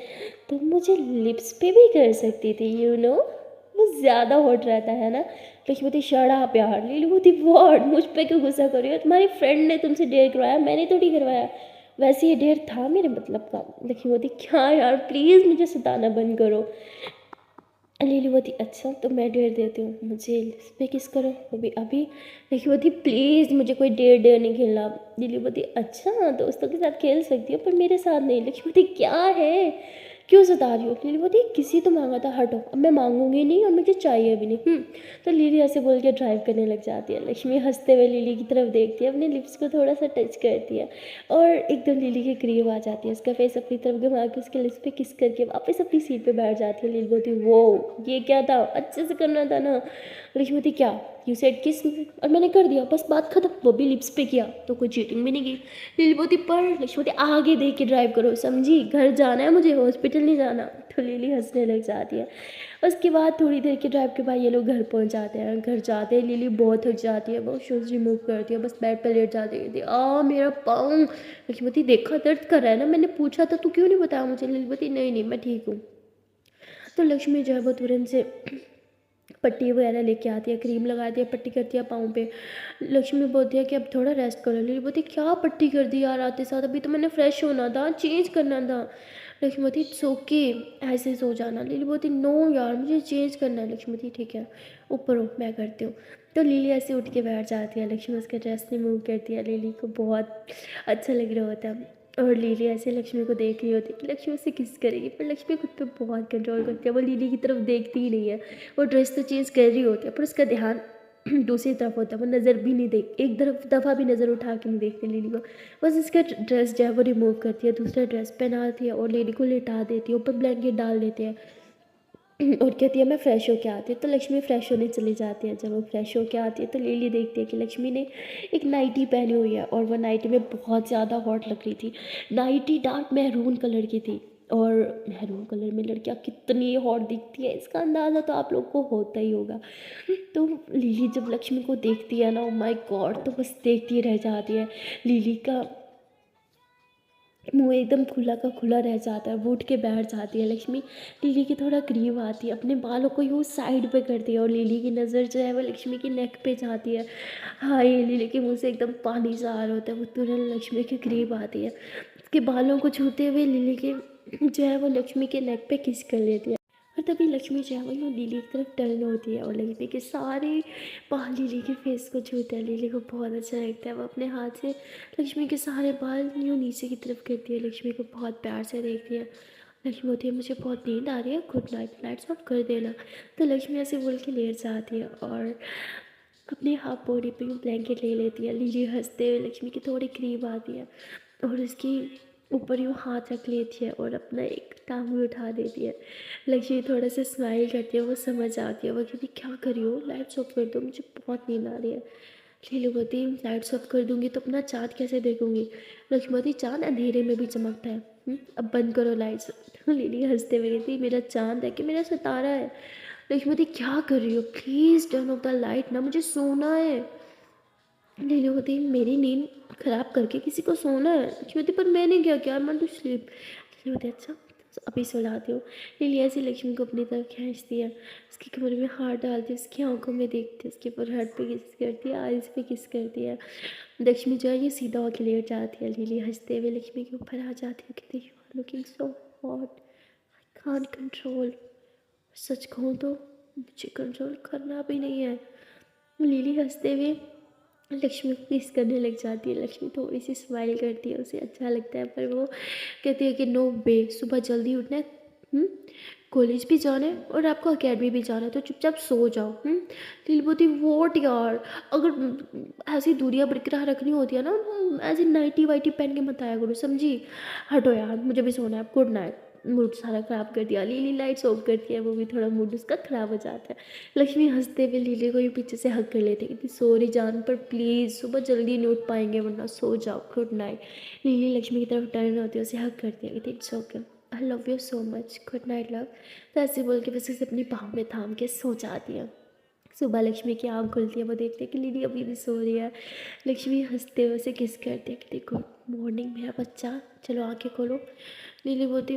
तुम मुझे लिप्स पे भी कर सकती थी यू नो, वो ज़्यादा हॉट रहता है ना। लक्ष्मी बोलती शड़ा प्यार। लिली बोलती वॉट, मुझ पे क्यों गुस्सा कर रही हो, तुम्हारी फ्रेंड ने तुमसे डेयर करवाया, मैंने थोड़ी करवाया, वैसे ये डेयर था मेरे मतलब का। लक्ष्मी बोलती क्या यार प्लीज़ मुझे सताना बंद करो। लिली बोलती अच्छा तो मैं डेढ़ देती हूँ, मुझे इस पे किस करो वो भी अभी। लक्ष्मी बोलती प्लीज़ मुझे कोई डेढ़ नहीं खेलना, लिली बोलती अच्छा दोस्तों के साथ खेल सकती हो पर मेरे साथ नहीं। लक्ष्मी बोलती क्या है, क्यों सता रही हो। लिली बोलती किसी तो मांगा था, हटो अब मैं मांगूंगी नहीं और मुझे चाहिए भी नहीं। तो लिली ऐसे बोल के ड्राइव करने लग जाती है। लक्ष्मी हंसते हुए लिली की तरफ देखती है, अपने लिप्स को थोड़ा सा टच करती है और एकदम लिली के करीब आ जाती है, उसका फेस अपनी तरफ घुमा के उसके लिप्स पे किस करके वापस अपनी सीट पे बैठ जाती है। लिली बोलती वो ये क्या था, अच्छे से करना था ना। लक्ष्मी बोलती क्या, यू सेड किस, और मैंने कर दिया, बस बात खत्म, वो भी लिप्स पे किया, तो कोई चीटिंग भी नहीं की। लिली बोलती पर, लक्ष्मी बोलती आगे देख के ड्राइव करो समझी, घर जाना है मुझे, हॉस्पिटल नहीं जाना। तो लिली हंसने लग जाती है। उसके बाद थोड़ी देर के ड्राइव के बाद ये लोग घर पहुंच जाते हैं। घर जाते हैं लिली बहुत थक जाती है, बहुत शूज़ रिमूव करती है, बस बेड पर लेट जाती है। मेरा पाँव। लक्ष्मी बोलती देखा दर्द कर रहा है ना, मैंने पूछा था, तू क्यों नहीं बताया मुझे। लिली बोलती नहीं नहीं मैं ठीक हूँ। तो लक्ष्मी जो है वो तुरंत से पट्टी वगैरह लेके आती है, क्रीम लगाती है, पट्टी करती है पाँव पे। लक्ष्मी बोलती है कि अब थोड़ा रेस्ट करो। लिली बोलती क्या पट्टी कर दी यार आते साथ, अभी तो मैंने फ्रेश होना था, चेंज करना था। लक्ष्मी बोलती इट्स ओके, ऐसे सो जाना। लिली बोलती नो यार मुझे चेंज करना है। लक्ष्मी बोलती ठीक है ऊपर हो मैं करती हूँ। तो लिली ऐसे उठ के बैठ जाती है। लक्ष्मी उसका ड्रेस रिमूव करती है, लिली को बहुत अच्छा लग रहा होता है। और लिली ऐसे लक्ष्मी को देख रही होती है कि लक्ष्मी उससे किस करेगी, पर लक्ष्मी खुद पे बहुत कंट्रोल करती है, वो लिली की तरफ देखती ही नहीं है। वो ड्रेस तो चेंज कर रही होती है पर उसका ध्यान दूसरी तरफ होता है, वो नज़र भी नहीं देख, एक तरफ दफ़ा भी नज़र उठा के नहीं देखती लिली को। बस इसका ड्रेस जो है वो रिमूव करती है, दूसरा ड्रेस पहनाती है और लिली को लिटा देती है, ऊपर ब्लैंकेट डाल देते हैं और कहती है मैं फ़्रेश होके आती है। तो लक्ष्मी फ़्रेश होने चली जाती है। जब वो फ्रेश होके आती है तो लिली देखती है कि लक्ष्मी ने एक नाइटी पहनी हुई है और वह नाइटी में बहुत ज़्यादा हॉट लग रही थी। नाइटी डार्क मैरून कलर की थी और मैरून कलर में लड़कियाँ कितनी हॉट दिखती है इसका अंदाज़ा तो आप लोग को होता ही होगा। तो लिली जब लक्ष्मी को देखती है ना, ओ माय गॉड, तो बस देखती रह जाती है। लिली का मुँह एकदम खुला का खुला रह जाता है, वो उठ के बैठ जाती है। लक्ष्मी लिली के थोड़ा करीब आती है, अपने बालों को यूँ साइड पे करती है और लिली की नज़र जो है वो लक्ष्मी की नेक पे जाती है। हाँ ये लिली के मुँह से एकदम पानी सा आ रहा होता है, वो तुरंत लक्ष्मी के करीब आती है, उसके बालों को छूते हुए लिली के जो है वो लक्ष्मी के नेक पे किस कर लेती है। और तभी लक्ष्मी जो है वो यूँ लिली की तरफ टर्न होती है और लक्ष्मी के सारे बाल लिली के फेस को छूते हैं। लिली को बहुत अच्छा लगता है, वो अपने हाथ से लक्ष्मी के सारे बाल यूँ नीचे की तरफ करती है, लक्ष्मी को बहुत प्यार से देखती है। लक्ष्मी बोलती है मुझे बहुत नींद आ रही है, गुड नाइट, लाइट्स ऑफ कर देना। तो लक्ष्मी ऐसे बोल के लेट जाती है और अपनी हाफ बॉडी पे ब्लैंकेट ले लेती है। लिली हंसते हुए लक्ष्मी के थोड़ी करीब आती है और उसकी ऊपर यूँ हाथ रख लेती है और अपना एक टांग भी उठा देती है। लक्ष्मी थोड़ा सा स्माइल करती है, वो समझ आती है, वो कहती क्या कर रही हो, लाइट्स ऑफ कर दो, मुझे बहुत नींद आ रही है। लिली बोलती लाइट्स ऑफ कर दूंगी तो अपना चाँद कैसे देखूंगी। लक्ष्मी बोलती चाँद अंधेरे में भी चमकता है, अब बंद करो लाइट्स। लिली हंसते हुए कहती मेरा चाँद है कि मेरा सितारा है। लक्ष्मी बोलती क्या कर रही हो, please turn off the light ना, मुझे सोना है। लिली बोलती मेरी नींद ख़राब करके किसी को सोना है। लक्ष्मी बोलती पर मैंने क्या किया, मैं टू स्लीप। लिली बोलती अच्छा तो अभी सुलाती हूँ। लिली ऐसे लक्ष्मी को अपनी तरफ खींचती है, उसकी कमर में हाथ डालती है, उसकी आंखों में देखती है, उसके फोरहेड पे किस करती है, आइज़ पे किस करती है। लक्ष्मी जो है ये सीधा होकर लेट जाती है। लिली हंसते हुए लक्ष्मी के ऊपर आ जाती है, कहती you are looking so hot, I can't control. सच कहूँ तो मुझे कंट्रोल करना भी नहीं है। लिली हंसते हुए लक्ष्मी को किस करने लग जाती है। लक्ष्मी थोड़ी सी स्माइल करती है, उसे अच्छा लगता है, पर वो कहती है कि नो बे, सुबह जल्दी उठना है, कॉलेज भी जाना है और आपको अकेडमी भी जाना है, तो चुपचाप सो जाओ। दिल बोती वोट यार, अगर ऐसी दूरियां बरकरार रखनी होती है ना, ऐसी नाइटी वाइटी पहन के मत आया करो समझी। हटो यार मुझे भी सोना है, गुड नाइट। मूड सारा ख़राब कर दिया। लिली लाइट्स ऑफ करती है, वो भी थोड़ा मूड उसका ख़राब हो जाता है। लक्ष्मी हंसते हुए लिली को ही पीछे से हक कर लेते कि सॉरी जान, पर प्लीज़ सुबह जल्दी नहीं उठ पाएंगे वरना सो जाओ, गुड नाइट। लिली लक्ष्मी की तरफ टर्न होती है, उसे हक करती है कि it's okay, I love you so much, good night love. तो ऐसे बोल के बस उसे अपनी बाहों में थाम के सो जाती है। सुबह लक्ष्मी की आँख खुलती है, वो देखते हैं कि लिली अभी भी सो रही है। लक्ष्मी हंसते हुए उसे किस करती है कि गुड मॉर्निंग मेरा बच्चा, चलो आंखें खोलो। लिली बोलती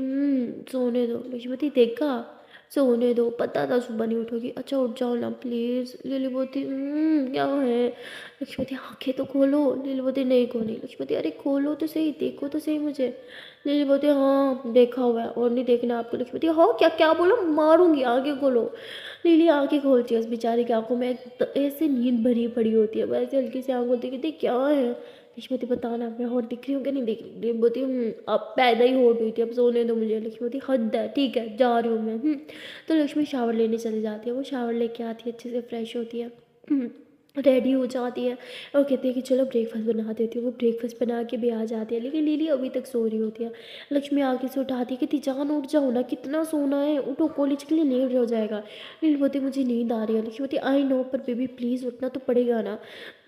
सोने दो। लक्ष्मी बोलती देखा, सोने दो, पता था सुबह नहीं उठोगी, अच्छा उठ जाओ ना प्लीज़। लिली बोलती क्या है। लक्ष्मी बोलती आँखें तो खोलो। लिली बोलती नहीं खोली। लक्ष्मी बोलती अरे खोलो तो सही, देखो तो सही मुझे। लिली बोलती हाँ देखा हुआ है और नहीं देखना आपको। लक्ष्मी बोलती हाँ क्या क्या बोलो, मारूंगी, आंखें खोलो। लिली आंखें खोलती है, उस बेचारी की आंखों में ऐसे नींद भरी पड़ी होती है, वैसे हल्की सी आंख होती है, कहती क्या है। लक्ष्मीवती बताना मैं हॉट दिख रही हूँ क्या नहीं दिख रही? बोलती अब पैदा ही हॉट हुई थी, अब सोने दो मुझे। लक्ष्मीवती हद है, ठीक है जा रही हूँ मैं। तो लक्ष्मी शावर लेने चली जाती है। वो शावर लेके आती है, अच्छे से फ्रेश होती है, रेडी हो जाती है और कहती है कि चलो ब्रेकफास्ट बना देती हूँ। वो ब्रेकफास्ट बना के भी आ जाती है, लेकिन लिली अभी तक सो रही होती है। लक्ष्मी आके से उठाती है, कहती जान उठ जाओ ना, कितना सोना है, उठो कॉलेज के लिए लेट हो जाएगा। लिली बोलती मुझे नींद आ रही है। लक्ष्मी बोलती आई नो पर बेबी प्लीज़ उठना तो पड़ेगा ना।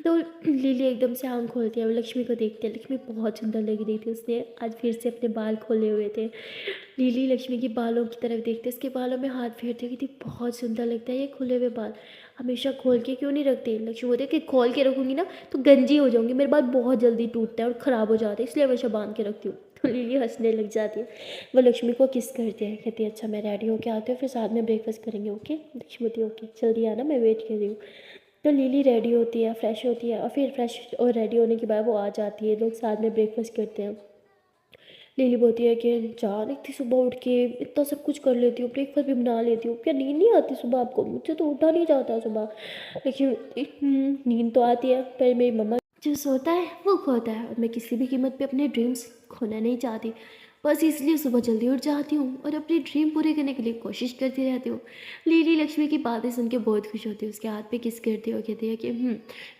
तो लिली एकदम से आँख खोलती है, वो लक्ष्मी को देखती है। लक्ष्मी बहुत सुंदर लग रही थी, उसने आज फिर से अपने बाल खोले हुए थे। लिली लक्ष्मी के बालों की तरफ देखते, उसके बालों में हाथ फेरते, कहती बहुत सुंदर लगता है ये खुले हुए बाल, हमेशा खोल के क्यों नहीं रखते? लक्ष्मी बोलती है कि खोल के रखूँगी ना तो गंजी हो जाऊँगी, मेरे बाल बहुत जल्दी टूटते हैं और ख़राब हो जाते हैं, इसलिए हमेशा बांध के रखती हूँ। तो लिली हंसने लग जाती है। वो लक्ष्मी को किस करती है, कहती है अच्छा मैं रेडी होके आती हूँ, फिर साथ में ब्रेकफास्ट करेंगे, ओके? लक्ष्मी बोलती है ओके जल्दी आना, मैं वेट कर रही हूँ। तो लिली रेडी होती है, फ्रेश होती है और फिर फ्रेश और रेडी होने के बाद वो आ जाती है, लोग साथ में ब्रेकफास्ट करते हैं। लिली बोलती है कि जान इतनी सुबह उठ के इतना सब कुछ कर लेती हूँ, ब्रेकफास्ट भी बना लेती हूँ, क्या नींद नहीं आती सुबह आपको? मुझे तो उठा नहीं जाता सुबह। लेकिन नींद तो आती है, पर मेरी मम्मा जो सोता है वो खोता है, और मैं किसी भी कीमत पे अपने ड्रीम्स खोना नहीं चाहती, बस इसलिए सुबह जल्दी उठ जाती हूँ और अपनी ड्रीम पूरे करने के लिए कोशिश करती रहती हूँ। लीली लक्ष्मी की बातें सुन के बहुत खुश होती है, उसके हाथ पे किस करती है और कहती है कि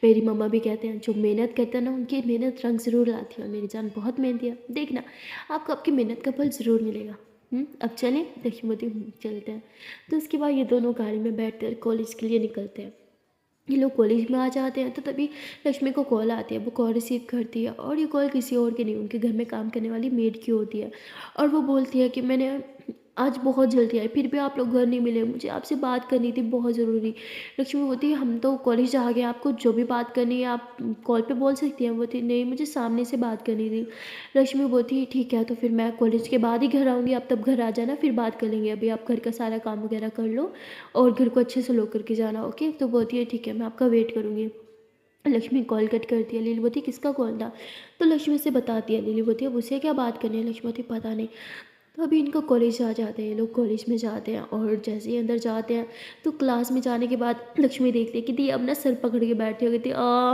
मेरी मम्मा भी कहते हैं जो मेहनत करता है ना उनकी मेहनत रंग ज़रूर लाती है, और मेरी जान बहुत मेहनती है, देखना आपको आपकी मेहनत का फल ज़रूर मिलेगा। अब चलें? लक्ष्मी बोलती चलते हैं। तो उसके बाद ये दोनों गाड़ी में बैठ कर कॉलेज के लिए निकलते हैं। ये लोग कॉलेज में आ जाते हैं तो तभी लक्ष्मी को कॉल आती है, वो कॉल रिसीव करती है और ये कॉल किसी और की नहीं, उनके घर में काम करने वाली मेड की होती है। और वो बोलती है कि मैंने आज बहुत जल्दी आई, फिर भी आप लोग घर नहीं मिले, मुझे आपसे बात करनी थी बहुत ज़रूरी। लक्ष्मी बोलती है हम तो कॉलेज आ गए, आपको जो भी बात करनी है आप कॉल पे बोल सकती हैं। बोलती नहीं मुझे सामने से बात करनी थी। लक्ष्मी बोलती ठीक है तो फिर मैं कॉलेज के बाद ही घर आऊँगी, आप तब घर आ जाना, फिर बात कर लेंगे, अभी आप घर का सारा काम वगैरह कर लो और घर को अच्छे से लॉक करके जाना, ओके? तो बोलती है ठीक है मैं आपका वेट करूँगी। लक्ष्मी कॉल कट करती है। लिली बोलती किसका कॉल था? तो लक्ष्मी उसे बताती है। लिली बोलती है अब उसे क्या बात करनी है? लक्ष्मी बोलती पता नहीं। तो अभी इनका कॉलेज आ जाते हैं, ये लोग कॉलेज में जाते हैं और जैसे ही अंदर जाते हैं तो क्लास में जाने के बाद लक्ष्मी देखती है कि दी अब ना सर पकड़ के बैठी हो, कहती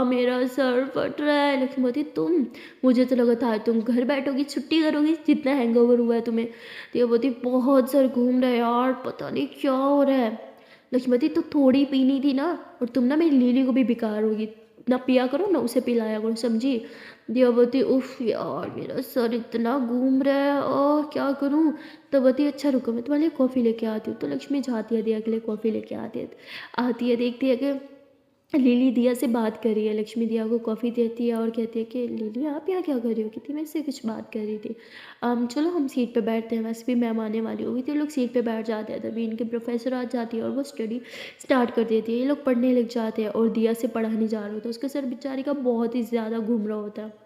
मेरा सर फट रहा है। लक्ष्मी बोलती तुम, मुझे तो लगा था तुम घर बैठोगी छुट्टी करोगी, जितना हैंगओवर हुआ है तुम्हें। तो ये बोलती बहुत सर घूम रहा है यार, पता नहीं क्या हो रहा है। लक्ष्मती तो थोड़ी पीनी थी ना, और तुम ना मेरी लीली को भी बेकार होगी, ना पिया करो ना उसे पिलाया करो, समझी? दियावती उफ यार मेरा सर इतना घूम रहा है और क्या करूं? तो बती अच्छा रुको मैं तुम्हारे लिए कॉफ़ी लेके आती हूँ। तो लक्ष्मी जाती है दिया के लिए कॉफ़ी लेके आती है देखती है कि लिली दिया से बात कर रही है। लक्ष्मी दिया को कॉफ़ी देती है और कहती है कि लिली आप यहाँ क्या कर रही हो? कहती मैं इससे कुछ बात कर रही थी। चलो हम सीट पे बैठते हैं, वैसे भी मैम आने वाली होगी। तो ये लोग सीट पे बैठ जाते हैं, तभी इनके प्रोफेसर आ जाती है और वो स्टडी स्टार्ट कर देती है। ये लोग पढ़ने लग जाते हैं और दिया से पढ़ा नहीं जा रहा होता, उसका सर बेचारी का बहुत ही ज़्यादा घूम रहा होता है।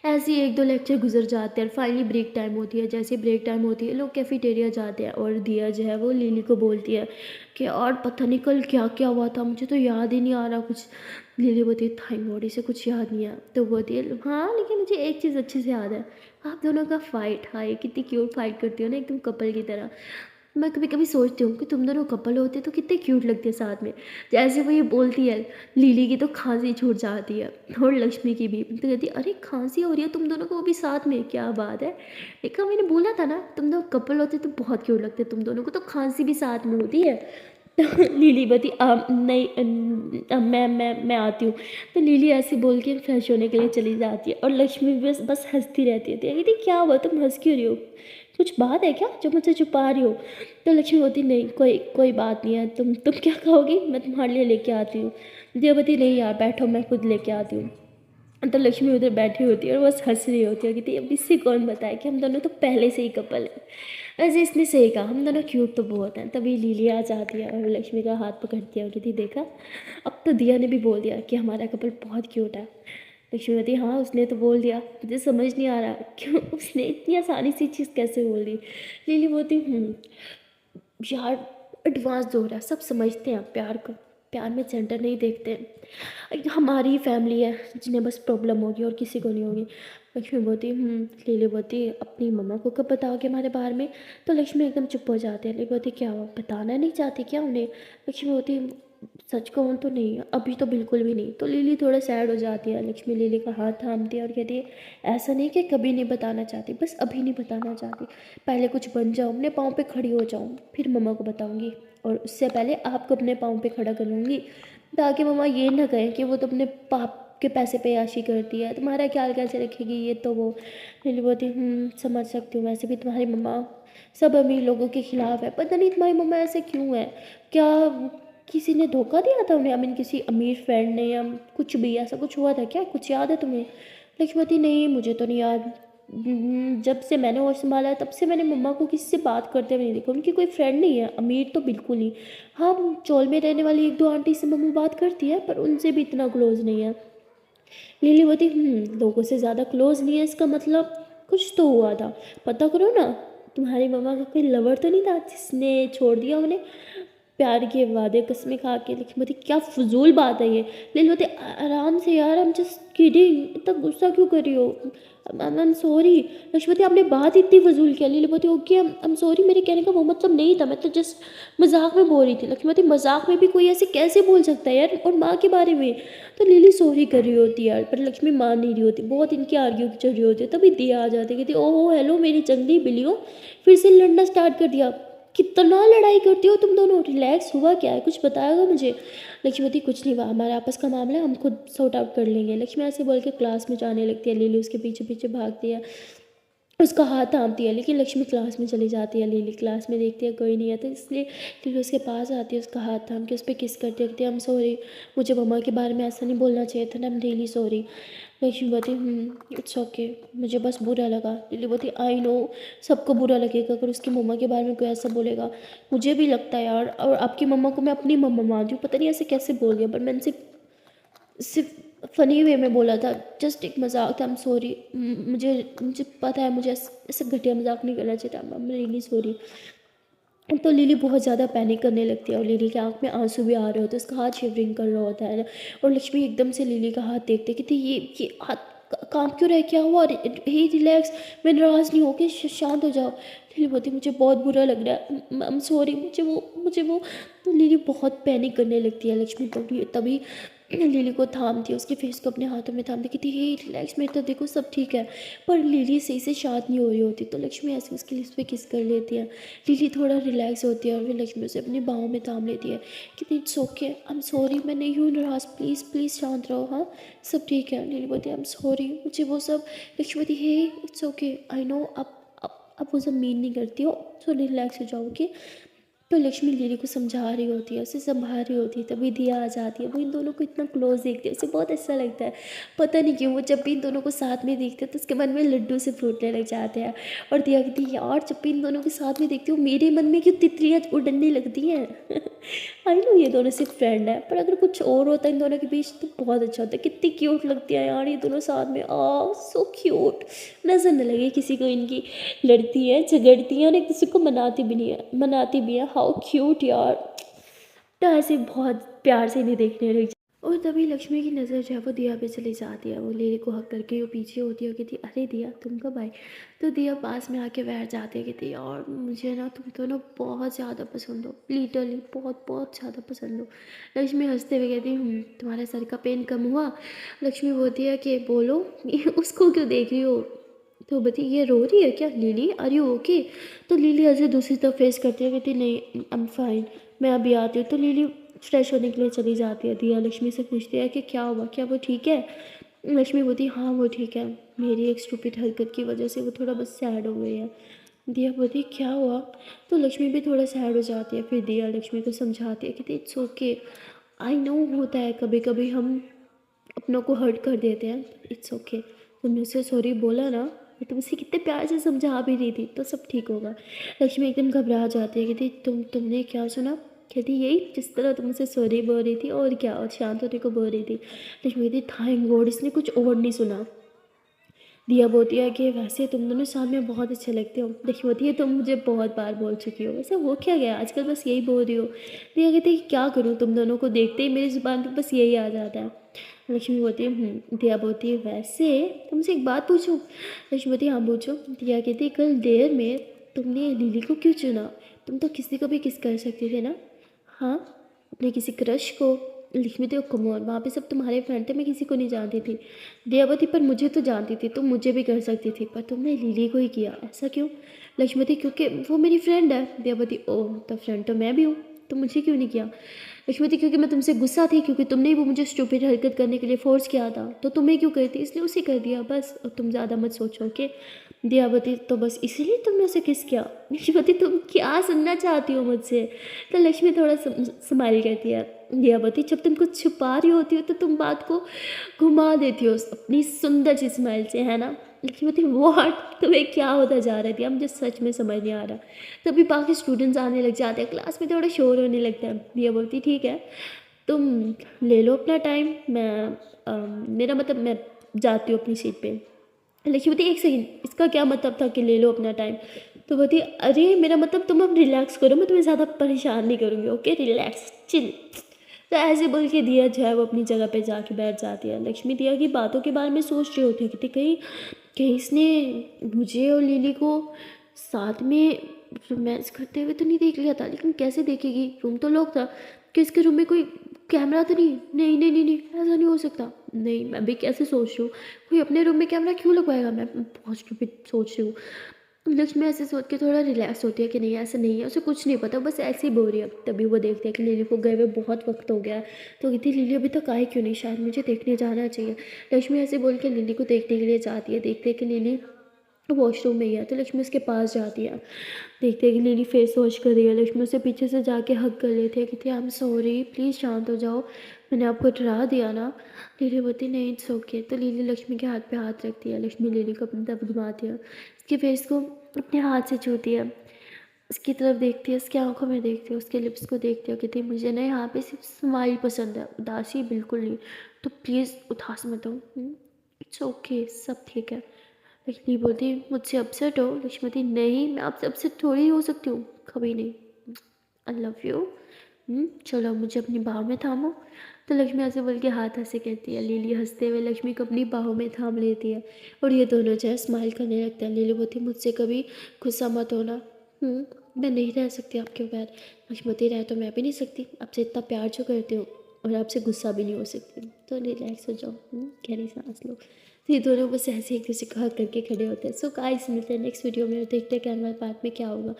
ऐसे ही एक दो लेक्चर गुजर जाते हैं, फाइनली ब्रेक टाइम होती है। जैसे ब्रेक टाइम होती है लोग कैफेटेरिया जाते हैं और दिया जो है वो लिली को बोलती है कि और पता नहीं कल क्या क्या हुआ था, मुझे तो याद ही नहीं आ रहा कुछ। लिली बोलती है थैंक गॉड इसे कुछ याद नहीं आया। तो बोलती है हाँ लेकिन मुझे एक चीज़ अच्छे से याद है, आप दोनों का फाइट, हाय कितनी क्यूट फाइट करती हो ना एकदम कपल की तरह। मैं कभी कभी सोचती हूँ कि तुम दोनों कपल होते तो कितने क्यूट लगते साथ में। जैसे वो ये बोलती है, लिली की तो खांसी छूट जाती है और लक्ष्मी की भी। तो कहती है अरे खांसी हो रही है तुम दोनों को, वो भी साथ में, क्या बात है। देखा मैंने बोला था ना तुम दोनों कपल होते तो बहुत क्यूट लगते, तुम दोनों को तो खांसी भी साथ में होती है। तो लिली बोलती नहीं मैं आती हूँ। तो लिली ऐसे बोल के फ्रेश होने के लिए चली जाती है और लक्ष्मी भी बस बस हंसती रहती है। तो कहती क्या हुआ तुम हंस क्यों रही हो, कुछ बात है क्या जो मुझसे छुपा रही हो? तो लक्ष्मी बोलती नहीं कोई कोई बात नहीं है, तुम क्या खाओगी, मैं तुम्हारे लिए लेके आती हूँ। देवती नहीं यार बैठो मैं खुद लेके आती हूँ। तो लक्ष्मी उधर बैठी होती है और बस हंस रही होती है, कहती अब इससे कौन बताए कि हम दोनों तो पहले से ही कपल है। वैसे इसने सही कहा, हम दोनों क्यूट तो बहुत हैं। तभी लिली आ जाती है और लक्ष्मी का हाथ पकड़ती है और कहती देखा अब तो दिया ने भी बोल दिया कि हमारा कपल बहुत क्यूट है। लक्ष्मी कहती हाँ उसने तो बोल दिया, मुझे समझ नहीं आ रहा क्यों उसने इतनी आसानी सी चीज़ कैसे बोल दी। लिली बोलती यार एडवांस दौर है, सब समझते हैं प्यार को, प्यार में जेंडर नहीं देखते। हमारी फैमिली है जिन्हें बस प्रॉब्लम होगी और किसी को नहीं होगी। लक्ष्मी बोलती लिली बोलती अपनी मम्मा को कब बताओगे हमारे बारे में? तो लक्ष्मी एकदम चुप हो जाती है। लिली बोलती क्या हुआ, बताना नहीं चाहती क्या उन्हें? लक्ष्मी बोलती सच कहूँ तो नहीं, अभी तो बिल्कुल भी नहीं। तो लिली थोड़ा सैड हो जाती है। लक्ष्मी लिली का हाथ थामती है और कहती है, ऐसा नहीं कि कभी नहीं बताना चाहती, बस अभी नहीं बताना चाहती। पहले कुछ बन जाऊँ, अपने पाँव पे खड़ी हो जाऊँ, फिर मम्मा को बताऊँगी। और उससे पहले आपको अपने पाँव पे खड़ा करूँगी, ताकि मम्मा ये ना कहें कि वो तो अपने पाप के पैसे पे याशी करती है, तुम्हारा ख्याल कैसे रखेगी ये तो वो। लिली बोलती, समझ सकती हूँ, वैसे भी तुम्हारी मम्मा सब अमीर लोगों के खिलाफ है। पता नहीं तुम्हारी मम्मा ऐसे क्यों है। क्या किसी ने धोखा दिया था उन्हें, आई मीन किसी अमीर फ्रेंड ने, या कुछ भी ऐसा कुछ हुआ था क्या, कुछ याद है तुम्हें? लक्ष्मती, नहीं मुझे तो नहीं याद। जब से मैंने होश संभाला है तब से मैंने मम्मा को किसी से बात करते हुए नहीं देखा। उनकी कोई फ्रेंड नहीं है, अमीर तो बिल्कुल नहीं। हाँ, चौल में रहने वाली एक दो आंटी से मम्मा बात करती है, पर उनसे भी इतना क्लोज नहीं है। लीलीवती, लोगों से ज़्यादा क्लोज नहीं है इसका मतलब कुछ तो हुआ था। पता करो ना, तुम्हारी मम्मा का कोई लवर तो नहीं था जिसने छोड़ दिया उन्हें प्यार के वादे कस्में खा के। लक्ष्मती, क्या फजूल बात है ये। लीलवती, आराम से यार, हम जस्ट किडिंग, इतना गुस्सा क्यों कर रही हो? I am sorry. लक्ष्मती, आपने बात इतनी फजूल किया। लीलवती, ओके आई एम सॉरी, मेरे कहने का वो मतलब नहीं था, मैं तो जस्ट मजाक में बोल रही थी। लक्ष्मती, मजाक में भी कोई ऐसे कैसे बोल सकता है यार, और माँ के बारे में। तो लिली सॉरी कर रही होती यार, पर लक्ष्मी मान नहीं रही होती, बहुत इनकी आर्ग्यू चल रही होती है। तभी दिया आ जाती, कहती, ओहो हेलो मेरी जंगली बिल्लियों, फिर से लड़ना स्टार्ट कर दिया। कितना लड़ाई करती हो तुम दोनों, रिलैक्स, हुआ क्या है, कुछ बताएगा मुझे? लक्ष्मीवती, कुछ नहीं हुआ, हमारे आपस का मामला है, हम खुद सॉर्ट आउट कर लेंगे। लक्ष्मी ऐसे बोल के क्लास में जाने लगती है। लिली उसके पीछे पीछे भागती है, उसका हाथ थामती है, लेकिन लक्ष्मी क्लास में चली जाती है। लिली क्लास में देखती है कोई नहीं है, तो इसलिए लिली उसके पास आती है, उसका हाथ थाम के उस पर किस करती है, हम सॉरी, मुझे मम्मा के बारे में ऐसा नहीं बोलना चाहिए था ना, I am really sorry. Lakshmi बोलती, इट्स ओके, मुझे बस बुरा लगा। लिली बोलती, आई नो, सबको बुरा लगेगा अगर उसकी मम्मा के बारे में कोई ऐसा बोलेगा, मुझे भी लगता है यार, और आपकी मम्मा को मैं अपनी मम्मा मानती हूँ, पता नहीं ऐसे कैसे बोल दिया, पर मैंने सिर्फ फ़नी वे में बोला था, जस्ट एक मजाक था, आई एम सॉरी। मुझे मुझे पता है, मुझे ऐसा घटिया मजाक नहीं करना चाहिए था, आई एम रियली सॉरी। तो लिली बहुत ज़्यादा पैनिक करने लगती है, और लिली के आँख में आंसू भी आ रहे होते हैं, उसका हाथ शिवरिंग कर रहा होता है ना। और लक्ष्मी एकदम से लिली का हाथ देखते कि ये हाथ कांप क्यों रहे, क्या हुआ? ही रिलैक्स, मैं नाराज़ नहीं, होके शांत हो जाओ। लिली बोलती, मुझे बहुत बुरा लग रहा है, आई एम सॉरी, मुझे वो। तो लिली बहुत पैनिक करने लगती है। लक्ष्मी तभी तभी लिली को थामती है, उसके फेस को अपने हाथों में थामती, कहती, हे रिलैक्स, मेरे तो देखो सब ठीक है। पर लिली सही से शांत नहीं हो रही होती, तो लक्ष्मी ऐसे उसकी लिप्स पे किस कर लेती है। लिली थोड़ा रिलैक्स होती है, और फिर लक्ष्मी उसे अपने बाहों में थाम लेती है, कहती, it's okay, I am sorry, मैं नहीं हूँ नाराज़, प्लीज़ प्लीज़ शांत रहो, हाँ सब ठीक है। लिली बोलती, आई एम सॉरी, मुझे वो सब। लक्ष्मी बोलती, हे इट्स ओके, आई नो, अब वो सब मीन नहीं करती हो, सो रिलैक्स हो जाओ, ओके। तो लक्ष्मी लिली को समझा रही होती है, उसे संभाल रही होती है, तभी दिया आ जाती है। वो इन दोनों को इतना क्लोज देखती है, उसे बहुत अच्छा लगता है। पता नहीं क्यों, वो जब भी इन दोनों को साथ में देखते हैं तो उसके मन में लड्डू से फूटने लग जाते हैं। और दिया कहती है, यार जब भी इन दोनों के साथ में देखती हूँ, मेरे मन में क्यों तितलियाँ उड़ने लगती हैं। आई नो ये दोनों सिर्फ फ्रेंड है, पर अगर कुछ और होता है इन दोनों के बीच तो बहुत अच्छा होता है। कितनी क्यूट लगती है यार ये दोनों साथ में, सो क्यूट। नजर न लगे किसी को इनकी लड़ती है, झगड़ती है, और एक दूसरे को मनाती भी है। हाउ क्यूट यार। तो ऐसे बहुत प्यार से इन्हें देखने लग। और तभी लक्ष्मी की नज़र जो है वो दिया पे चली जाती है। वो लिली को हक करके वो पीछे होती है, कहती, अरे दिया तुम कब आई? तो दिया पास में आके बैठ जाती है, कहती, यार मुझे ना तुम तो ना बहुत ज़्यादा पसंद हो, लिटरली बहुत बहुत ज़्यादा पसंद हो। लक्ष्मी हंसते हुए कहती, तुम्हारे सर का पेन कम हुआ? लक्ष्मी बोलती है कि बोलो, उसको क्यों देख रही हो? तो बती, ये रो रही है क्या लिली, आर यू ओके? तो लिली ऐसे दूसरी तरफ फेस करती है, कहती, नहीं आई एम फाइन, मैं अभी आती हूँ। तो लिली फ्रेश होने के लिए चली जाती है। दिया लक्ष्मी से पूछती है कि क्या हुआ, क्या वो ठीक है? लक्ष्मी बोलती, हाँ वो ठीक है, मेरी एक स्टूपिड हरकत की वजह से वो थोड़ा बस सैड हो गई है। दिया बोलती, क्या हुआ? तो लक्ष्मी भी थोड़ा सैड हो जाती है। फिर दिया लक्ष्मी को समझाती है, कहती, इट्स ओके, आई नो होता है कभी कभी हम अपनों को हर्ट कर देते हैं, इट्स ओके। तुमने उसे सॉरी बोला ना, मैं तुमसे कितने प्यार से समझा भी रही थी, तो सब ठीक होगा। लक्ष्मी एकदम घबरा जाती है, कहती, तुमने क्या सुना? कहती, यही जिस तरह तुमसे सॉरी बोल रही थी, और क्या, और शांत होने को बोल रही थी। लक्ष्मी कहती, थैंक गॉड इसने कुछ और नहीं सुना। दिया बोलती है कि वैसे तुम दोनों साथ में बहुत अच्छे लगते हो। देखी होती है, तुम मुझे बहुत बार बोल चुकी हो, वैसे हो क्या गया आजकल बस यही बोल रही हो। दिया कहती है, क्या करूँ, तुम दोनों को देखते ही मेरी ज़ुबान पर बस यही आ जाता है। लक्ष्मी बोलती है, दिया बोलती है, वैसे तुमसे एक बात पूछूं? लक्ष्मी बोलती है, हाँ पूछो। दिया कहती है, कल देर में तुमने लिली को क्यों चुना? तुम तो किसी को भी किस कर सकते थे ना। हाँ अपने किसी क्रश को। लक्ष्मी तो कम ऑन, वहाँ पे सब तुम्हारे फ्रेंड थे, मैं किसी को नहीं जानती थी। दयावती पर मुझे तो जानती थी, तुम मुझे भी कर सकती थी, पर तुमने लिली को ही किया, ऐसा क्यों? लक्ष्मती क्योंकि वो मेरी फ्रेंड है। दयावती ओह तो फ्रेंड तो मैं भी हूँ, तो मुझे क्यों नहीं किया? लक्ष्मती क्योंकि मैं तुमसे गुस्सा थी, क्योंकि तुमने ही वो मुझे स्टूपिड हरकत करने के लिए फोर्स किया था, तो तुम्हें क्यों करती, इसलिए उसे कर दिया बस। और तुम ज़्यादा मत सोचो, ओके? दयावती तो बस इसीलिए तुमने उसे किस किया। लक्ष्मती तुम क्या सुनना चाहती हो मुझसे? तो लक्ष्मी थोड़ा स्माइल करती है। दयावती जब तुम कुछ छुपा रही होती हो तो तुम बात को घुमा देती हो अपनी सुंदर सी स्माइल से, है ना? लक्ष्मीवती वॉट, तुम्हें क्या होता जा रहा है दिया, मुझे सच में समझ नहीं आ रहा। तभी बाकी स्टूडेंट्स आने लग जाते हैं, क्लास में थोड़ा शोर होने लगता है। दिया बोलती ठीक है, तुम ले लो अपना टाइम, मैं मेरा मतलब मैं जाती हूँ अपनी सीट पे। लक्ष्मीवती एक सेकंड, इसका क्या मतलब था कि ले लो अपना टाइम? तो बोलती अरे मेरा मतलब तुम अब रिलैक्स करो, मैं तुम्हें ज़्यादा परेशान नहीं करूँगी, ओके? Relax chill. तो ऐसे बोल के दिया जो है वो अपनी जगह पे जाके बैठ जाती है। लक्ष्मी दिया की बातों के बारे में सोच रही होती है कि कहीं कहीं इसने मुझे और लिली को साथ में रोमांस करते हुए तो नहीं देख लिया था, लेकिन कैसे देखेगी, रूम तो लॉक था, कि इसके रूम में कोई कैमरा तो नहीं, नहीं नहीं नहीं नहीं, ऐसा नहीं हो सकता। नहीं, मैं भी कैसे सोच रही हूँ, कोई अपने रूम में कैमरा क्यों लगवाएगा, मैं बहुत स्टूपिड सोच रही हूँ। लक्ष्मी ऐसे सोच के थोड़ा रिलैक्स होती है कि नहीं ऐसा नहीं है, उसे कुछ नहीं पता, बस ऐसे ही बोल रही है। तभी वो देखते हैं कि लिली को गए हुए बहुत वक्त हो गया है, तो कहती लिली अभी तक आई क्यों नहीं, शायद मुझे देखने जाना चाहिए। लक्ष्मी ऐसे बोल के लिली को देखने के लिए जाती है। देखते हैं कि लिली वॉशरूम में ही है, तो लक्ष्मी उसके पास जाती है। देखते हैं कि लिली फेस वॉश कर रही है। लक्ष्मी उसे पीछे से जाके हग कर लेती है, कहती है आई एम सॉरी, प्लीज़ शांत हो जाओ, मैंने आपको डरा दिया ना? लिली बोलती नहीं इट्स ओके। तो लिली लक्ष्मी के हाथ पे हाथ रखती है। लक्ष्मी लिली को अपनी तरफ घुमाती है, उसके फेस को अपने हाथ से छूती है, उसकी तरफ देखती है, उसकी आंखों में देखती है, उसके लिप्स को देखती है, कहती है मुझे ना यहाँ पे सिर्फ स्माइल पसंद है, उदासी बिल्कुल नहीं, तो प्लीज़ उदास मत हो। इट्स ओके, सब ठीक है। लक्ष्मी बोलती मुझसे अपसेट हो? लक्ष्मती नहीं, मैं आपसे अपसेट थोड़ी हो सकती हूँ, कभी नहीं। I love you. चलो मुझे अपनी बाहों में थामो। तो लक्ष्मी ऐसे बोल के हाथ ऐसे कहती है। लिली हंसते हुए लक्ष्मी को अपनी बाहों में थाम लेती है और ये दोनों जो है स्माइल करने लगते हैं। लिली बोलती मुझसे कभी गुस्सा मत होना। मैं नहीं रह सकती आपके बगैर। लक्ष्मती रह तो मैं भी नहीं सकती, आपसे इतना प्यार जो करती हूँ, और आपसे गुस्सा भी नहीं हो सकती, तो रिलैक्स हो जाओ। गहरी सांस लो। तो ये दोनों बस ऐसे एक दूसरे को हग करके खड़े होते हैं। सो गाइस मिलते हैं नेक्स्ट वीडियो में, देखते हैं कि हमारे पार्ट में क्या होगा।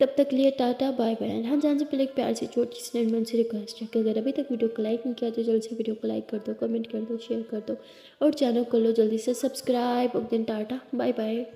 तब तक के लिए टाटा बाय बाय। एंड हाँ, जाने से पहले एक प्यार से छोटी सी मन से रिक्वेस्ट है कि अगर अभी तक वीडियो को लाइक नहीं किया तो जल्दी से वीडियो को लाइक कर दो, कमेंट कर दो, शेयर कर दो, और चैनल को लो जल्दी से subscribe. Okay tata bye bye.